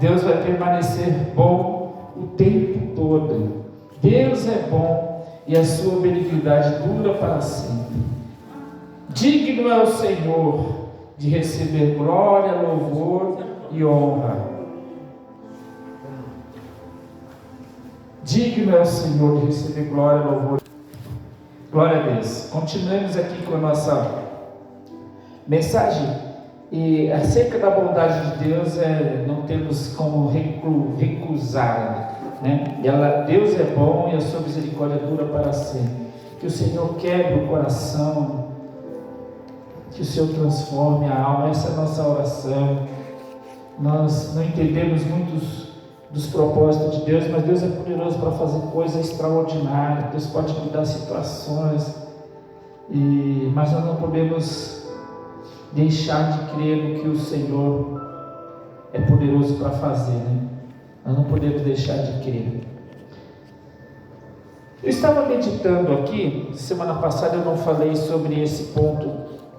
Deus vai permanecer bom o tempo todo. Deus é bom e a sua benignidade dura para sempre. Digno é o Senhor de receber glória, louvor e honra. Digno é o Senhor de receber glória, louvor. Glória a Deus. Continuemos aqui com a nossa mensagem. E acerca da bondade de Deus, não temos como recusar, né? Deus é bom e a sua misericórdia dura para sempre. Que o Senhor quebre o coração, que o Senhor transforme a alma. Essa é a nossa oração. Nós não entendemos muitos dos propósitos de Deus, mas Deus é poderoso para fazer coisas extraordinárias. Deus pode mudar situações, mas nós não podemos deixar de crer no que o Senhor é poderoso para fazer, né? Nós não podemos deixar de crer. Eu estava meditando aqui, semana passada eu não falei sobre esse ponto,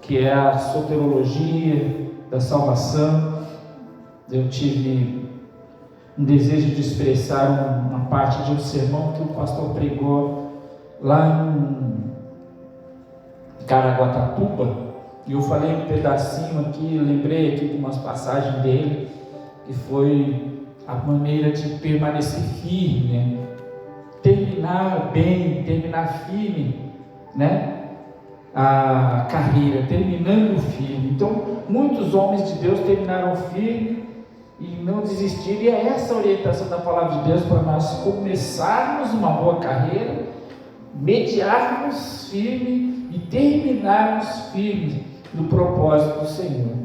que é a soteriologia da salvação. Eu tive um desejo de expressar uma parte de um sermão que o pastor pregou lá em Caraguatatuba. E eu falei um pedacinho aqui, lembrei aqui de umas passagens dele, que foi a maneira de permanecer firme, né? Terminar bem, terminar firme, né? A carreira, terminando firme. Então, muitos homens de Deus terminaram firme e não desistiram. E é essa a orientação da palavra de Deus para nós começarmos uma boa carreira, mediarmos firme e terminarmos firmes no propósito do Senhor.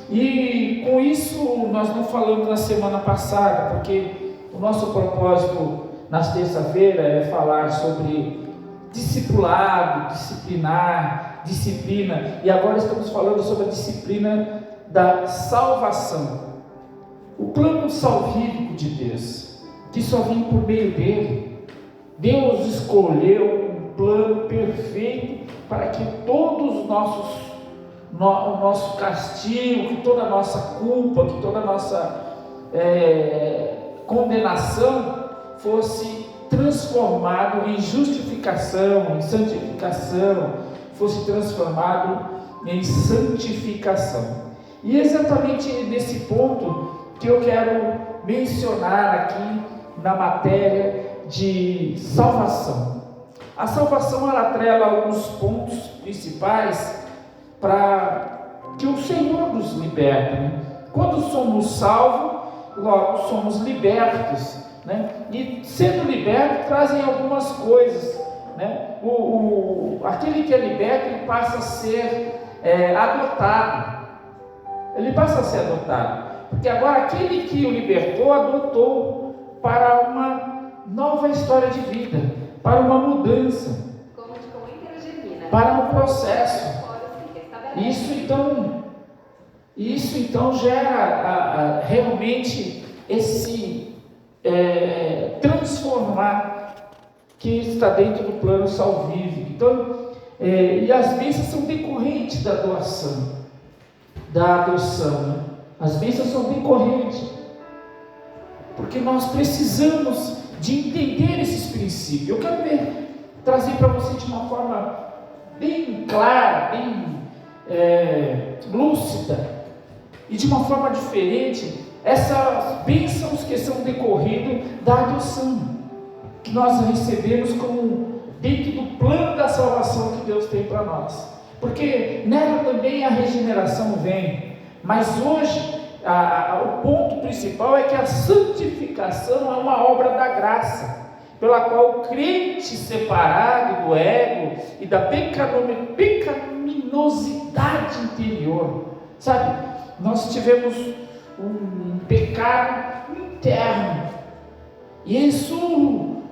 E com isso nós não falamos na semana passada, porque o nosso propósito nas terça-feira é falar sobre discipulado, disciplina, e agora estamos falando sobre a disciplina da salvação, o plano salvífico de Deus, que só vem por meio dele. Deus escolheu um plano perfeito para que todos os o nosso castigo, que toda a nossa culpa, que toda a nossa condenação fosse transformado em justificação, em santificação, fosse transformado em santificação. E é exatamente nesse ponto que eu quero mencionar aqui na matéria de salvação. A salvação, ela atrela alguns pontos principais para que o Senhor nos liberta, né? Quando somos salvos, logo somos libertos, né? E sendo liberto, trazem algumas coisas, né? Aquele que é liberto, ele passa a ser adotado. Ele passa a ser adotado, porque agora aquele que o libertou, adotou para uma nova história de vida, para uma mudança, para um processo. Isso então gera realmente esse transformar que está dentro do plano salvífico. Então, e as bênçãos são decorrentes da doação, da adoção, né? As bênçãos são decorrentes, porque nós precisamos de entender esses princípios. Eu quero trazer para você de uma forma bem clara, bem lúcida e de uma forma diferente essas bênçãos que são decorridas da adoção, que nós recebemos como dentro do plano da salvação que Deus tem para nós, porque nela também a regeneração vem, mas hoje o ponto principal é que a santificação é uma obra da graça, pela qual o crente separado do ego e da pecaminosidade interior, sabe, nós tivemos um pecado interno, e isso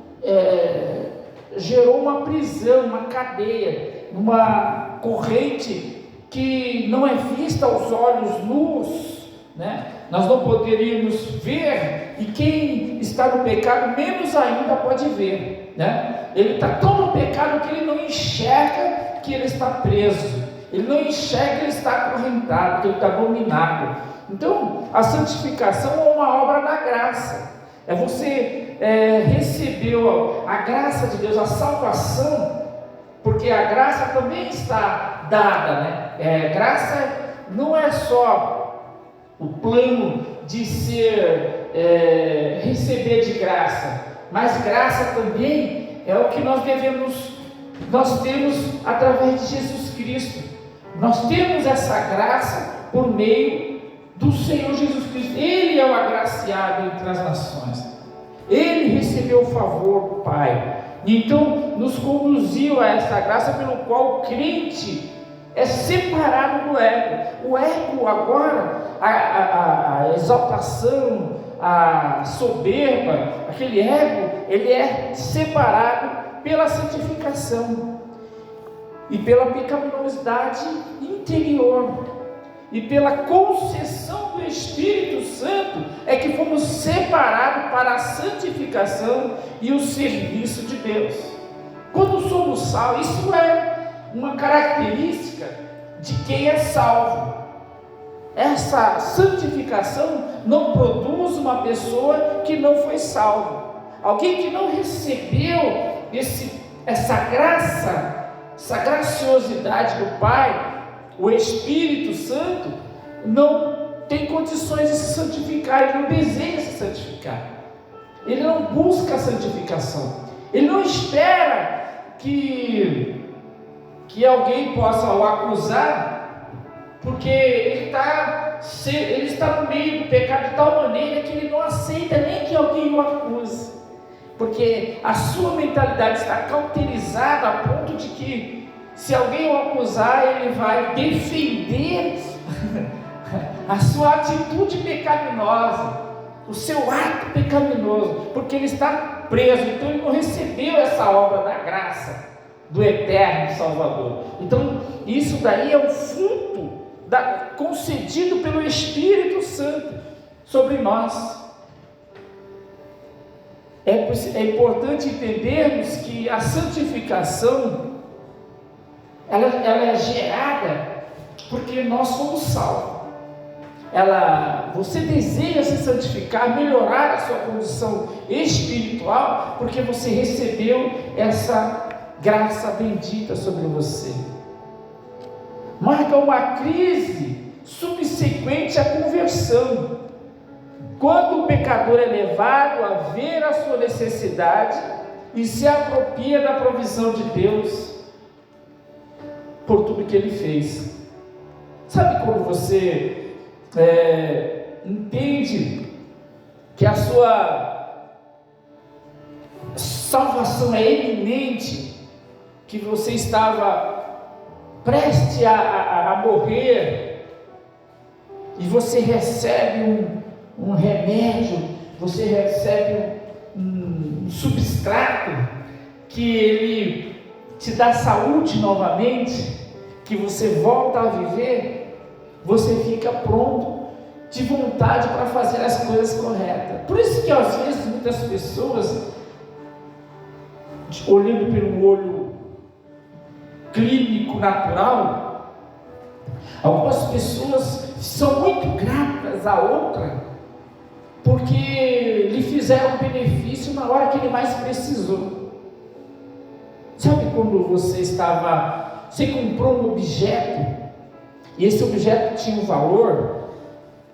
gerou uma prisão, uma cadeia, uma corrente que não é vista aos olhos nus, né? Nós não poderíamos ver, e quem está no pecado menos ainda pode ver, né? Ele está tão no pecado que ele não enxerga que ele está preso, ele não enxerga que ele está acorrentado, que ele está dominado. Então a santificação é uma obra da graça. Você recebeu a graça de Deus, a salvação, porque a graça também está dada, né? Graça não é só o plano de receber de graça, mas graça também é o que nós temos através de Jesus Cristo. Nós temos essa graça por meio do Senhor Jesus Cristo. Ele é o agraciado entre as nações. Ele recebeu o favor do Pai. Então nos conduziu a essa graça pelo qual o crente é separado do ego. O ego agora, a exaltação, a soberba, aquele ego, ele é separado pela santificação e pela pecaminosidade interior e pela concessão do Espírito Santo é que fomos separados para a santificação e o serviço de Deus. Quando somos salvos, isso é uma característica de quem é salvo. Essa santificação não produz uma pessoa que não foi salvo. Alguém que não recebeu essa graça, essa graciosidade do Pai, o Espírito Santo, não tem condições de se santificar, ele não deseja se santificar, ele não busca a santificação, ele não espera que alguém possa o acusar, porque ele está no meio do pecado de tal maneira que ele não aceita nem que alguém o acuse, porque a sua mentalidade está cauterizada a ponto de que se alguém o acusar, ele vai defender a sua atitude pecaminosa, o seu ato pecaminoso, porque ele está preso. Então ele não recebeu essa obra da graça do eterno Salvador. Então isso daí é um fruto concedido pelo Espírito Santo sobre nós. É importante entendermos que a santificação ela é gerada porque nós somos salvos. Você deseja se santificar, melhorar a sua condição espiritual, porque você recebeu essa graça bendita sobre você. Marca uma crise subsequente à conversão, quando o pecador é levado a ver a sua necessidade e se apropria da provisão de Deus por tudo que ele fez. Sabe quando você entende que a sua salvação é iminente, que você estava prestes a morrer, e você recebe um remédio, você recebe um substrato que ele te dá saúde novamente, que você volta a viver, você fica pronto, de vontade para fazer as coisas corretas. Por isso que às vezes muitas pessoas, olhando pelo olho clínico natural, algumas pessoas são muito gratas a outra, porque lhe fizeram benefício na hora que ele mais precisou. Sabe quando você comprou um objeto, e esse objeto tinha um valor,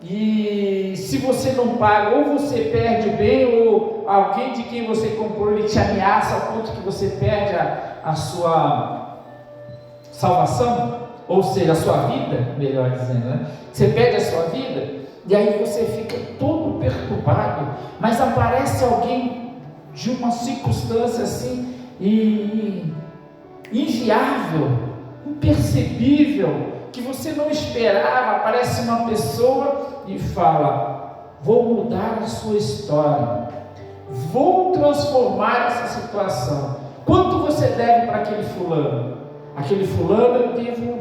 e se você não paga, ou você perde o bem, ou alguém de quem você comprou, ele te ameaça ao ponto que você perde a sua salvação, ou seja, a sua vida, melhor dizendo, né? Você perde a sua vida, e aí você fica todo perturbado, mas aparece alguém de uma circunstância assim, inviável, impercebível, que você não esperava. Aparece uma pessoa e fala: vou mudar a sua história, vou transformar essa situação. Quanto você deve para aquele fulano? Aquele fulano teve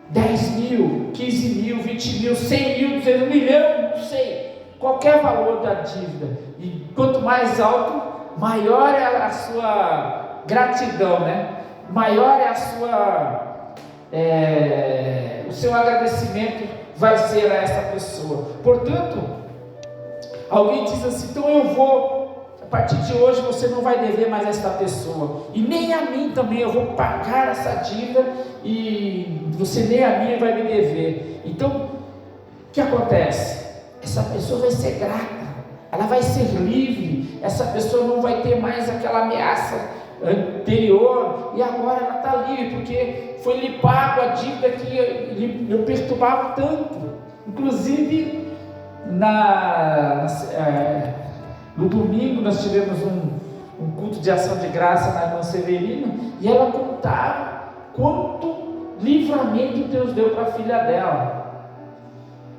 10 mil, 15 mil, 20 mil, 100 mil, 200 milhão, não sei, qualquer valor da dívida. E quanto mais alto, maior é a sua gratidão, né? Maior é o seu agradecimento vai ser a essa pessoa. Portanto, alguém diz assim: então eu vou, a partir de hoje você não vai dever mais a esta pessoa, e nem a mim também, eu vou pagar essa dívida, e você nem a mim vai me dever. Então, o que acontece? Essa pessoa vai ser grata, ela vai ser livre, essa pessoa não vai ter mais aquela ameaça anterior, e agora ela está livre, porque foi lhe pago a dívida que eu perturbava tanto. Inclusive, no domingo nós tivemos um culto de ação de graça na irmã Severina, e ela contava quanto livramento Deus deu para a filha dela,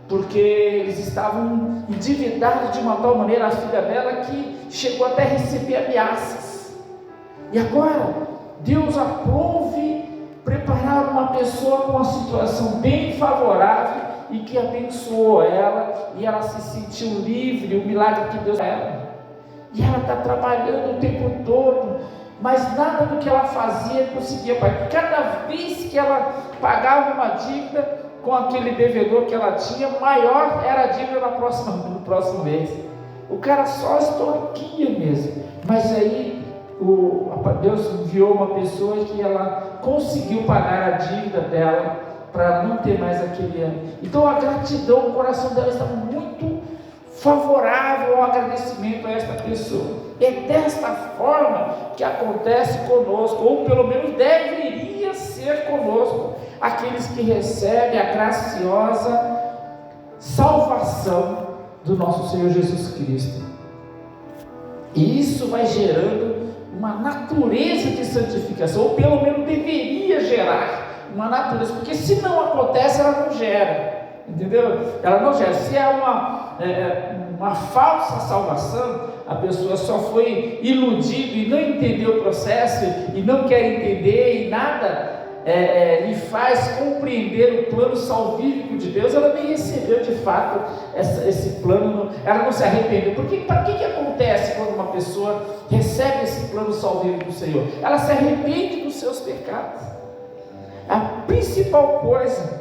porque eles estavam endividados de uma tal maneira, a filha dela, que chegou até a receber ameaças. E agora Deus aprove preparar uma pessoa com uma situação bem favorável, e que abençoou ela, e ela se sentiu livre, o milagre que Deus deu a ela. E ela está trabalhando o tempo todo, mas nada do que ela fazia conseguia pagar. Cada vez que ela pagava uma dívida com aquele devedor que ela tinha, maior era a dívida no próximo mês. O cara só extorquia mesmo. Mas aí Deus enviou uma pessoa que ela conseguiu pagar a dívida dela, para ela não ter mais aquele ano. Então a gratidão, o coração dela estava muito favorável ao agradecimento a esta pessoa. É desta forma que acontece conosco, ou pelo menos deveria ser conosco, aqueles que recebem a graciosa salvação do nosso Senhor Jesus Cristo. E isso vai gerando uma natureza de santificação, ou pelo menos deveria gerar uma natureza, porque se não acontece, ela não gera, entendeu? Ela não gera. Se é uma falsa salvação, a pessoa só foi iludida e não entendeu o processo, e não quer entender, e nada lhe faz compreender o plano salvífico de Deus, ela nem recebeu de fato esse plano, ela não se arrependeu. Para que acontece quando uma pessoa recebe esse plano salvífico do Senhor? Ela se arrepende dos seus pecados. A principal coisa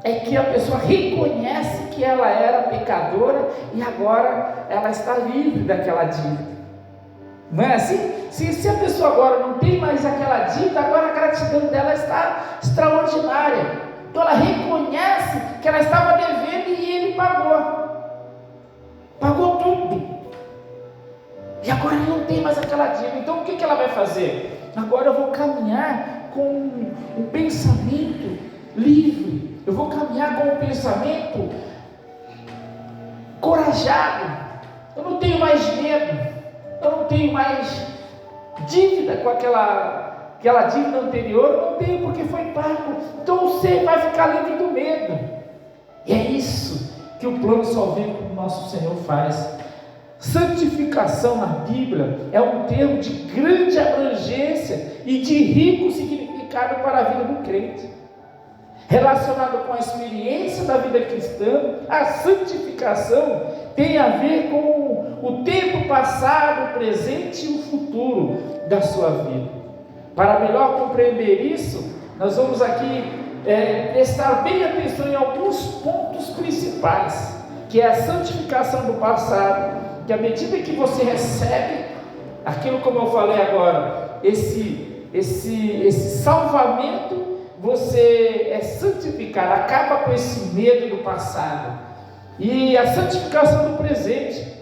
é que a pessoa reconhece que ela era pecadora, e agora ela está livre daquela dívida. Não é assim? Se a pessoa agora não tem mais aquela dívida, agora a gratidão dela está extraordinária. Então ela reconhece que ela estava devendo, e ele pagou tudo, e agora não tem mais aquela dívida. Então o que ela vai fazer? Agora eu vou caminhar com um pensamento livre, eu vou caminhar com um pensamento corajado. Eu não tenho mais medo, eu não tenho mais dívida com aquela dívida anterior, não tenho, porque foi pago. Então você vai ficar livre do medo. E é isso que o plano salvífico do nosso Senhor faz. Santificação na Bíblia é um termo de grande abrangência e de rico significado para a vida do crente. Relacionado com a experiência da vida cristã, a santificação tem a ver com o tempo passado, o presente e o futuro da sua vida. Para melhor compreender isso, nós vamos aqui prestar bem atenção em alguns pontos principais, que é a santificação do passado, que à medida que você recebe aquilo, como eu falei agora, esse salvamento, você é santificado, acaba com esse medo do passado. E a santificação do presente,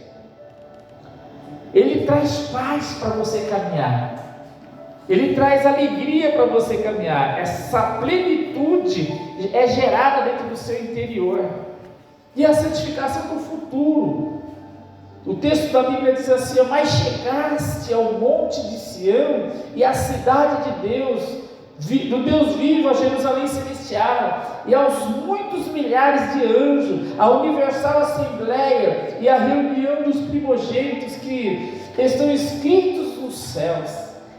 ele traz paz para você caminhar, ele traz alegria para você caminhar. Essa plenitude é gerada dentro do seu interior. E a santificação do futuro, o texto da Bíblia diz assim: mas chegaste ao monte de Sião e à cidade de Deus, do Deus vivo, a Jerusalém celestial, e aos muitos milhares de anjos, a universal assembleia e a reunião dos primogênitos que estão escritos nos céus,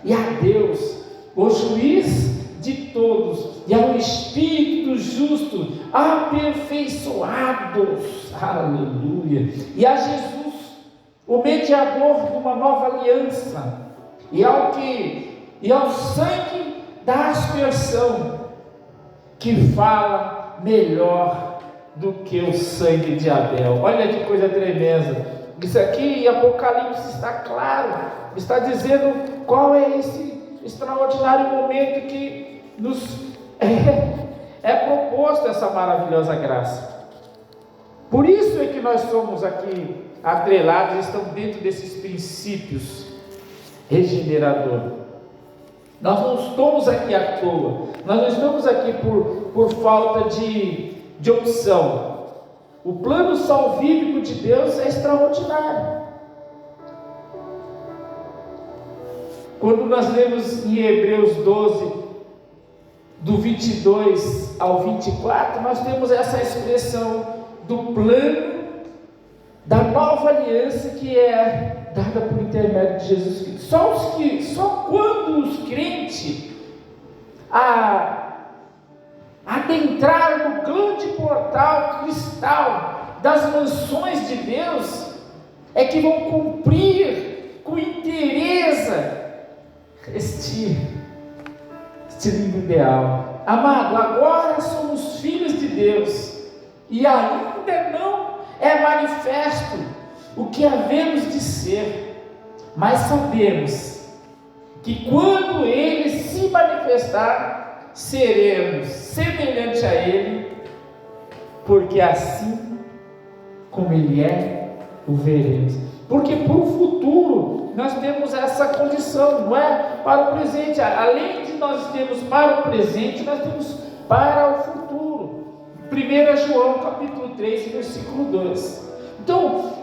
e a Deus, o juiz de todos, e ao Espírito dos justos aperfeiçoados, aleluia, e a Jesus, o mediador de uma nova aliança, e ao sangue da aspersão, que fala melhor do que o sangue de Abel. Olha que coisa tremenda. Isso aqui em Apocalipse está claro, está dizendo qual é esse extraordinário momento que nos é proposto essa maravilhosa graça. Por isso é que nós somos aqui atrelados, estamos dentro desses princípios regenerador. Nós não estamos aqui à toa, nós não estamos aqui por falta de opção. O plano salvífico de Deus é extraordinário. Quando nós lemos em Hebreus 12, do 22 ao 24, nós temos essa expressão do plano da nova aliança que é dada por intermédio de Jesus Cristo. Só quando os crentes adentrar no grande portal cristal das mansões de Deus é que vão cumprir com inteireza este lindo ideal. Amado, agora somos filhos de Deus e ainda não é manifesto o que havemos de ser, mas sabemos que quando Ele se manifestar, seremos semelhantes a Ele, porque assim como Ele é, o veremos. Porque para o futuro nós temos essa condição, não é para o presente. Além de nós termos para o presente, nós temos para o futuro. 1 João capítulo 3, versículo 2. Então,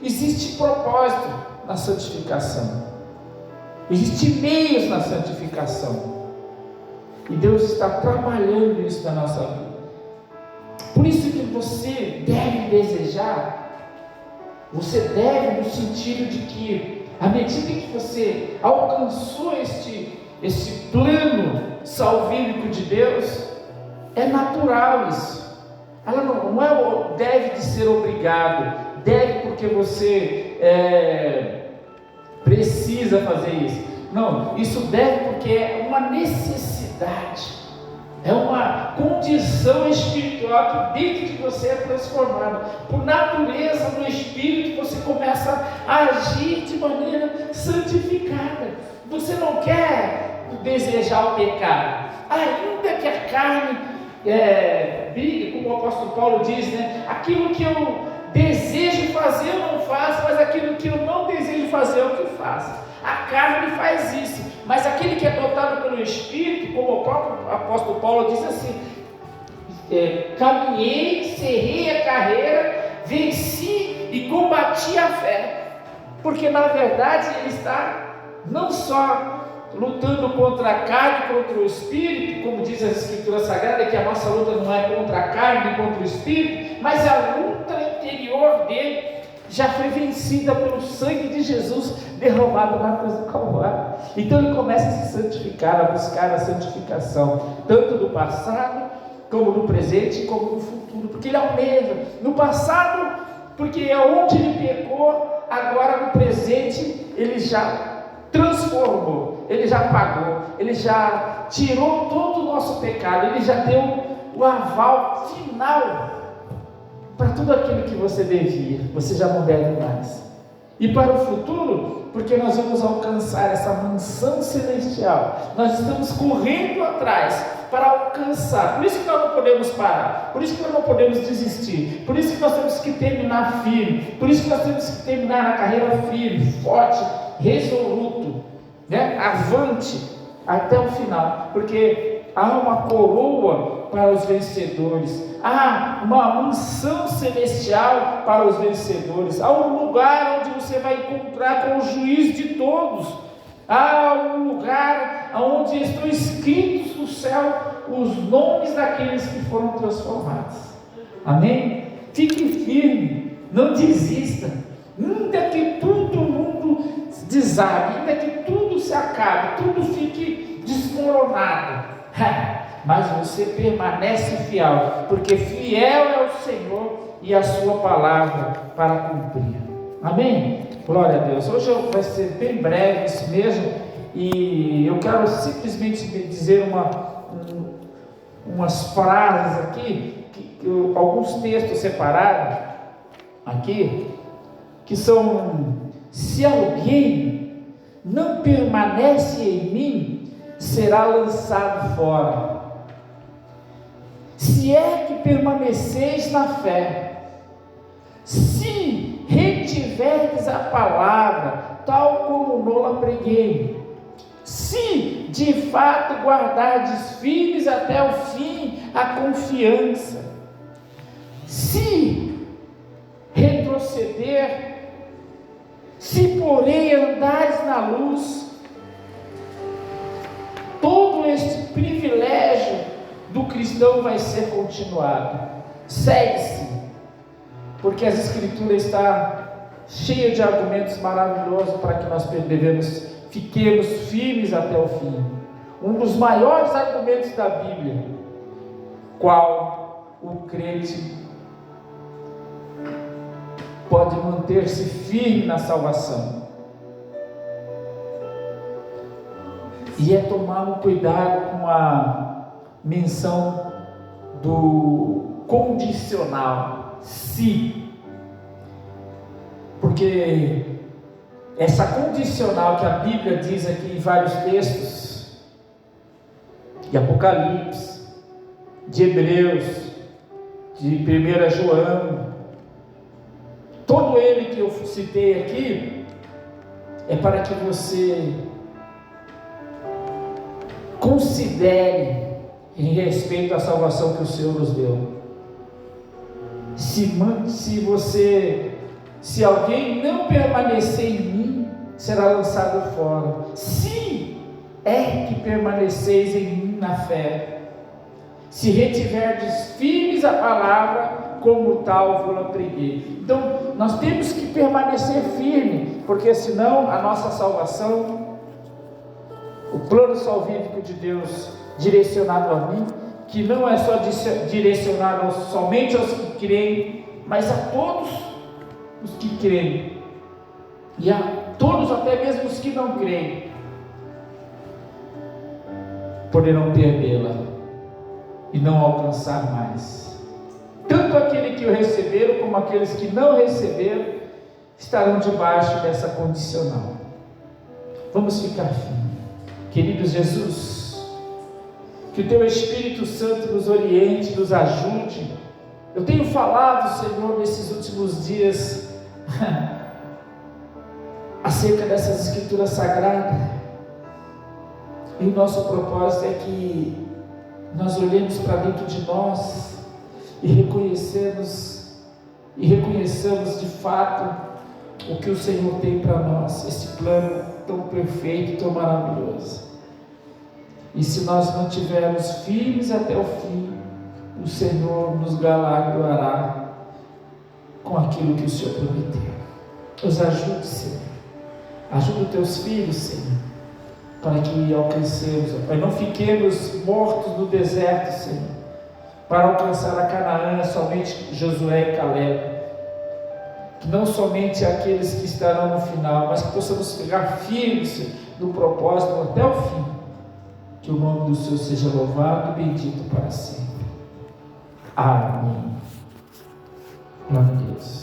existe propósito na santificação. Existem meios na santificação. E Deus está trabalhando isso na nossa vida. Por isso que você deve desejar, você deve no sentido de que, à medida que você alcançou este plano salvífico de Deus, é natural isso. Ela não é deve de ser obrigado, deve porque você precisa fazer isso. Não, isso deve porque é uma necessidade, é uma condição espiritual que dentro de você é transformada. Por natureza, no Espírito, você começa a agir de maneira santificada. Você não quer desejar o pecado, ainda que a carne brigue, como o apóstolo Paulo diz, né? Aquilo que eu desejo fazer eu não faço, mas aquilo que eu não desejo fazer é o que faço. A carne faz isso, mas aquele que é dotado pelo Espírito, como o próprio apóstolo Paulo diz assim: caminhei, cerrei a carreira, venci e combati a fé. Porque na verdade ele está não só lutando contra a carne, contra o Espírito, como diz a Escritura Sagrada, que a nossa luta não é contra a carne nem contra o Espírito, mas a luta interior dele já foi vencida pelo sangue de Jesus derramado na cruz do Calvário. Então ele começa a se santificar, a buscar a santificação, tanto no passado, como no presente, como no futuro, porque ele almeja. No passado, porque é onde ele pecou, agora no presente ele já transformou, ele já pagou, ele já tirou todo o nosso pecado, ele já deu o aval final para tudo aquilo que você devia, você já não deve mais. E para o futuro, porque nós vamos alcançar essa mansão celestial, nós estamos correndo atrás para alcançar. Por isso que nós não podemos parar, por isso que nós não podemos desistir, por isso que nós temos que terminar firme, por isso que nós temos que terminar a carreira firme, forte, resoluto, né? Avante até o final, porque há uma coroa para os vencedores, há uma mansão celestial para os vencedores, há um lugar onde você vai encontrar com o juiz de todos, há um lugar onde estão escritos no céu os nomes daqueles que foram transformados. Amém? Fique firme, não desista, ainda que todo mundo desabe, ainda que tudo se acabe, tudo fique desmoronado, mas você permanece fiel, porque fiel é o Senhor e a sua palavra para cumprir. Amém? Glória a Deus. Hoje vai ser bem breve isso mesmo, e eu quero simplesmente dizer umas frases aqui alguns textos separados aqui, que são: se alguém não permanece em mim, será lançado fora. Se é que permaneceis na fé, se retiverdes a palavra, tal como nola preguei, se de fato guardardes firmes até o fim a confiança, se retroceder, se porém andares na luz, todo este privilégio do cristão vai ser continuado. Segue-se, porque as Escrituras estão cheias de argumentos maravilhosos para que nós fiquemos firmes até o fim. Um dos maiores argumentos da Bíblia, qual o crente pode manter-se firme na salvação, e é tomar um cuidado com a menção do condicional, se, porque essa condicional que a Bíblia diz aqui em vários textos, de Apocalipse, de Hebreus, de 1 João, todo ele que eu citei aqui, é para que você considere em respeito à salvação que o Senhor nos deu. Se alguém não permanecer em mim, será lançado fora. Se é que permaneceis em mim na fé, se retiverdes firmes a palavra, como tal vou-la preguei. Então, nós temos que permanecer firme, porque senão a nossa salvação, o plano salvífico de Deus direcionado a mim, que não é só direcionado somente aos que creem, mas a todos os que creem, e a todos, até mesmo os que não creem, poderão perdê-la e não alcançar mais. Tanto aquele que o receberam, como aqueles que não receberam, estarão debaixo dessa condicional. Vamos ficar firmes. Querido Jesus, que o Teu Espírito Santo nos oriente, nos ajude. Eu tenho falado, Senhor, nesses últimos dias acerca dessas Escrituras Sagradas, e o nosso propósito é que nós olhemos para dentro de nós e reconheçamos de fato o que o Senhor tem para nós, esse plano tão perfeito, tão maravilhoso. E se nós não estivermos firmes até o fim, o Senhor nos galardoará com aquilo que o Senhor prometeu. Nos ajude, Senhor. Ajuda os Teus filhos, Senhor, para que alcancemos, para não fiquemos mortos no deserto, Senhor. Para alcançar a Canaã, somente Josué e Caleb. Que não somente aqueles que estarão no final, mas que possamos ficar firmes, Senhor, no propósito até o fim. Que o nome do Senhor seja louvado e bendito para sempre. Amém. Glória a Deus.